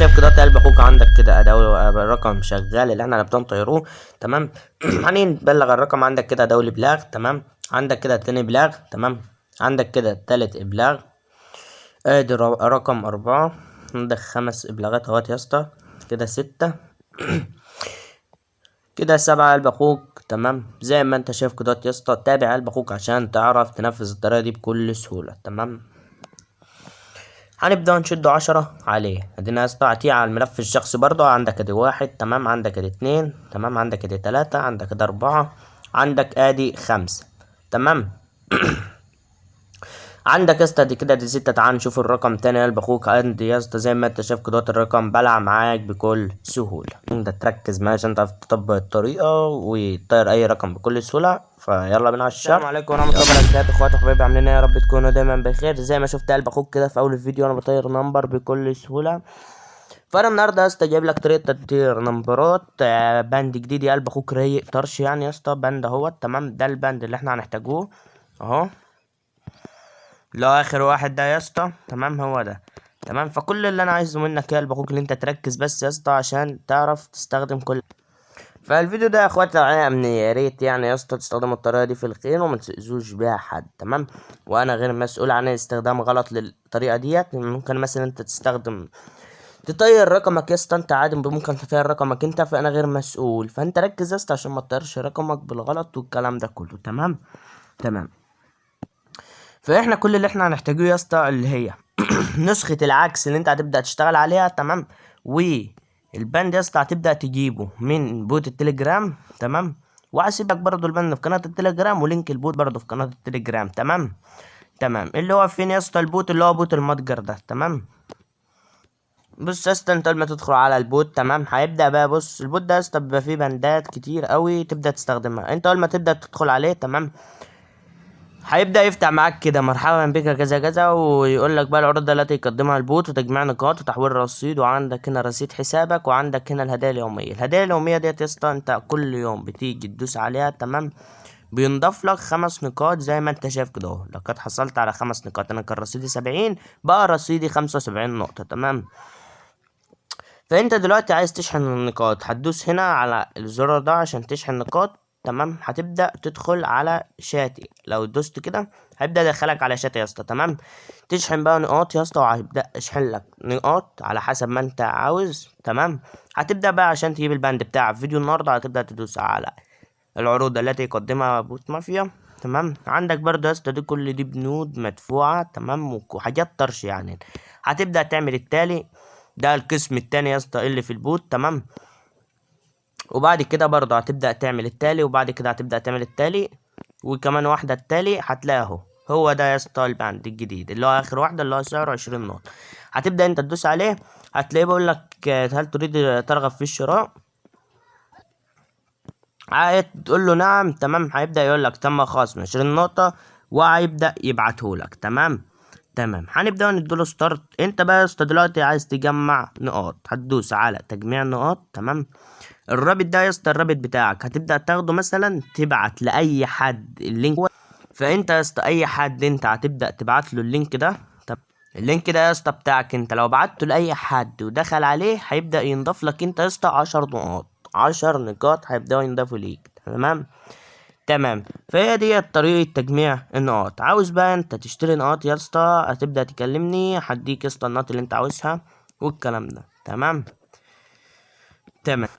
شايف كده قلب اخوك عندك كده اداة الرقم شغال اللي احنا بنطيروه. تمام. هنبلغ الرقم عندك كده اداة الابلاغ. تمام. عندك كده تاني ابلاغ. تمام. عندك كده تالت ابلاغ. ادي رقم 4. عندك 5 ابلاغات اهوت يا اسطى. كده 6. كده 7 قلب اخوك. تمام. زي ما انت شايف كده يا اسطى، تابع قلب اخوك عشان تعرف تنفذ الطريقة دي بكل سهولة. تمام. هنبدأ نشد 10 عليه. ادينا يا اسطى اعطيه على الملف الشخصي برضه. عندك ادي 1. تمام. عندك ادي 2. تمام. عندك ادي 3. عندك ادي 4. عندك ادي 5. تمام. عندك يا اسطى دي كده دي 6. تعال نشوف الرقم تاني يا قلب اخوك. عندي يا اسطى زي ما انت شايف كده الرقم بلع معاك بكل سهولة. انت تركز معايا عشان تعرف تطبق الطريقة وتطير اي رقم بكل سهولة. فيلا بينا على الشرح. السلام عليكم ورحمة الله وبركاته اخواتي وحبايبي، عاملين ايه؟ يا رب تكونوا دايما بخير. زي ما شفت قلب اخوك كده في اول الفيديو انا بطير نمبر بكل سهولة. فانا النهارده يا اسطى جايب لك طريقه تطير نمبرات بند جديد يا قلب اخوك رايق طرش يعني يا اسطى. بند اهوت. تمام. ده البند اللي احنا هنحتاجوه اهو. لا اخر واحد ده يا اسطى. تمام. هو ده. تمام. فكل اللي انا عايزه منك يا قلب اخوك اللي انت تركز بس يا اسطى عشان تعرف تستخدم كل. فالفيديو ده يا اخواتي يا ريت يعني يا اسطى تستخدموا الطريقه دي في الخير وما تاذوش بيها حد. تمام. وانا غير مسؤول عن استخدام غلط للطريقه ديت. ممكن مثلا انت تستخدم تطير رقمك يا اسطى انت عادي. ممكن تطير رقمك انت، فانا غير مسؤول. فانت ركز يا اسطى عشان ما تطيرش رقمك بالغلط والكلام ده كله. تمام. تمام. فاحنا كل اللي احنا هنحتاجه يا اسطى اللي هي نسخة العكس اللي انت هتبدأ تشتغل عليها. تمام. والبند يا اسطى هتبدأ تجيبه من بوت التليجرام. تمام. وهسيبك برضو البند في قناة التليجرام ولينك البوت برضو في قناة التليجرام. تمام. تمام. اللي هو فين يا اسطى البوت اللي هو بوت المتجر ده. تمام. بص يا اسطى انت لما تدخل على البوت تمام هيبدأ بقى. بص البوت ده يا اسطى بيبقى فيه بندات كتير قوي تبدأ تستخدمها. انت اول ما تبدأ تدخل عليه تمام هيبدأ يفتح معاك كده مرحبا بك كذا كذا، ويقول لك بقى العروض التي يقدمها البوت وتجميع نقاط وتحويل رصيد، وعندك هنا رصيد حسابك، وعندك هنا الهدايا اليومية. الهدايا اليومية ديت يا اسطى انت كل يوم بتيجي تدوس عليها. تمام. بينضاف لك 5 نقاط زي ما انت شايف كده اهو. لقد حصلت على 5 نقاط. انا كان رصيدي 70 بقى رصيدي 75 نقطة. تمام. فانت دلوقتي عايز تشحن النقاط هتدوس هنا على الزرار ده عشان تشحن نقاط. تمام. هتبدأ تدخل على شاتي. لو دوست كده هيبدأ يدخلك على شاتي يا اسطى. تمام. تشحن بقى نقاط يا اسطى وهيبدأ يشحن لك نقاط على حسب ما انت عاوز. تمام. هتبدأ بقى عشان تجيب البند بتاع فيديو النهارده هتبدأ تدوس على العروض التي يقدمها بوت مافيا. تمام. عندك برضه يا اسطى دي كل دي بنود مدفوعة. تمام. وحاجات طرش يعني. هتبدأ تعمل التالي. ده القسم التاني يا اسطى اللي في البوت. تمام. وبعد كده برضه هتبدأ تعمل التالي، وبعد كده هتبدأ تعمل التالي وكمان واحدة التالي هتلاقيه اهو. هو ده يا اسطى الباند الجديد اللي هو اخر واحدة اللي هو سعره 20 نقطة. هتبدأ انت تدوس عليه هتلاقيه بيقول لك هل تريد ترغب في الشراء. تقول له نعم. تمام. هيبدأ يقول لك تم خصم 20 نقطة وهيبدأ يبعته لك. تمام. تمام. هنبدأ نديله ستارت. انت بقى يا اسطى دلوقتي عايز تجمع نقاط هتدوس على تجميع نقاط. تمام. الرابط ده يا اسطى الرابط بتاعك هتبدأ تاخده مثلا تبعت لأي حد اللينك. فانت يا اسطى اي حد انت هتبدأ تبعت له اللينك ده. طب اللينك ده يا اسطى بتاعك انت لو بعته لأي حد ودخل عليه هيبدأ ينضاف لك انت يا اسطى 10 نقاط. 10 نقاط هيبدأوا ينضافوا ليك. تمام. تمام. فهي دي طريقة تجميع النقاط. عاوز بقى انت تشتري نقاط يا اسطى هتبدأ تكلمني هديك يا اسطى النقاط اللي انت عاوزها والكلام ده. تمام. تمام.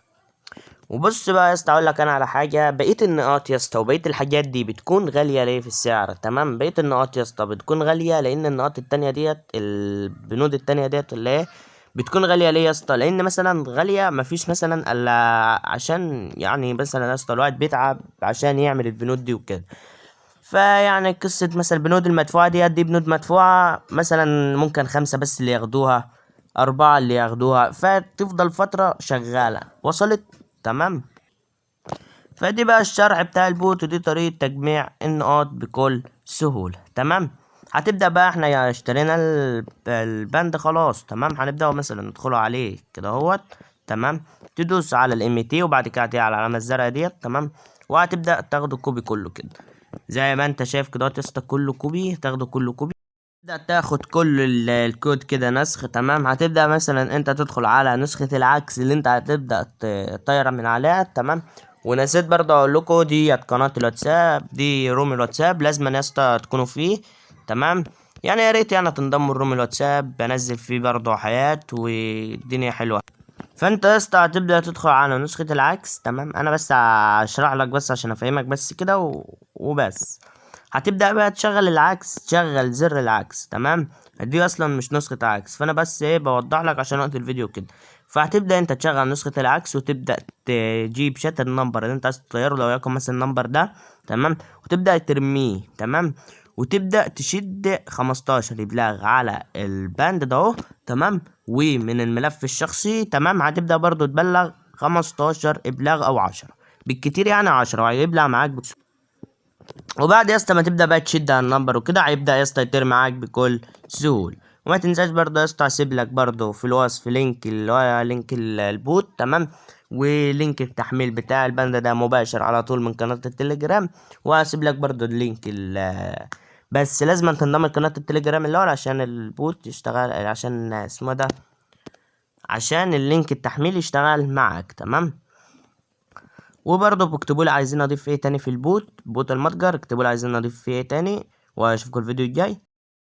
وبص بقى يا اسطى اقول لك انا على حاجه. بقيه النقاط يا اسطى وبقيه الحاجات دي بتكون غاليه ليه في السعر. تمام. بقيه النقاط يا اسطى بتكون غاليه لان النقاط التانية ديت البنود التانية ديت اللي هي بتكون غاليه ليه يا اسطى. لان مثلا غاليه مفيش مثلا الا عشان يعني مثلا يا اسطى الواحد بيتعب عشان يعمل البنود دي وكده. فيعني قصه مثلا البنود المدفوعه دي بنود مدفوعه مثلا ممكن 5 بس اللي ياخدوها، 4 اللي ياخدوها، فتفضل فتره شغاله. وصلت. تمام. فدي بقى الشرح بتاع البوت ودي طريقة تجميع النقاط بكل سهولة. تمام. هتبدأ بقى احنا يا اشترينا البند خلاص. تمام. هنبدأ مثلا ندخله عليه كده اهوت. تمام. تدوس على الام تي وبعد كده هتيجي على العلامة الزرقاء ديت. تمام. وهتبدأ تاخده كوبي كله كده زي ما انت شايف كده يا اسطى كله كوبي. تاخده كله كوبي. تبدأ تاخد كل الكود كده نسخ. تمام، هتبدأ مثلا انت تدخل على نسخة العكس اللي انت هتبدأ تطير من عليها. تمام، ونسيت برضه اقول لكم ديت قناة الواتساب، دي روم الواتساب لازم يا اسطى تكونوا فيه. تمام، يعني يا ريت يعني تنضموا لروم الواتساب، بنزل فيه برضه حياة والدنيا حلوة. فانت يا اسطى هتبدأ تدخل على نسخة العكس. تمام، انا بس هشرح لك بس عشان افهمك بس كده وبس. هتبدأ بقى تشغل العكس، تشغل زر العكس. تمام، دي اصلا مش نسخة عكس، فانا بس ايه بوضح لك عشان وقت الفيديو كده. فهتبدأ انت تشغل نسخة العكس وتبدأ تجيب شات النمبر اللي انت عايز تغيره، لو يكن مثلا النمبر ده. تمام، وتبدأ ترميه. تمام، وتبدأ تشد 15 ابلاغ على الباند ده اهو. تمام، ومن الملف الشخصي. تمام، هتبدأ برضو تبلغ 15 ابلاغ او 10 بالكتير، يعني 10 وهيبلغ معاك بسهولة. وبعد يا اسطى ما تبدا بقى تشد على النمبر وكده، هيبدا يا اسطى يطير معاك بكل سهوله. وما تنساش برضه يا اسطى هسيب لك برضه في الوصف لينك اللي هو لينك البوت. تمام، ولينك التحميل بتاع الباندا ده مباشر على طول من قناه التليجرام. وهسيب لك برضه اللينك بس لازم تنضم لقناه التليجرام الاول عشان البوت يشتغل، عشان اسمه ده، عشان اللينك التحميل يشتغل معاك. تمام، وبرضه بكتبوا لي عايزين اضيف ايه تاني في البوت، بوت المتجر، اكتبوا لي عايزين اضيف فيه ايه تاني، واشوفكم الفيديو الجاي.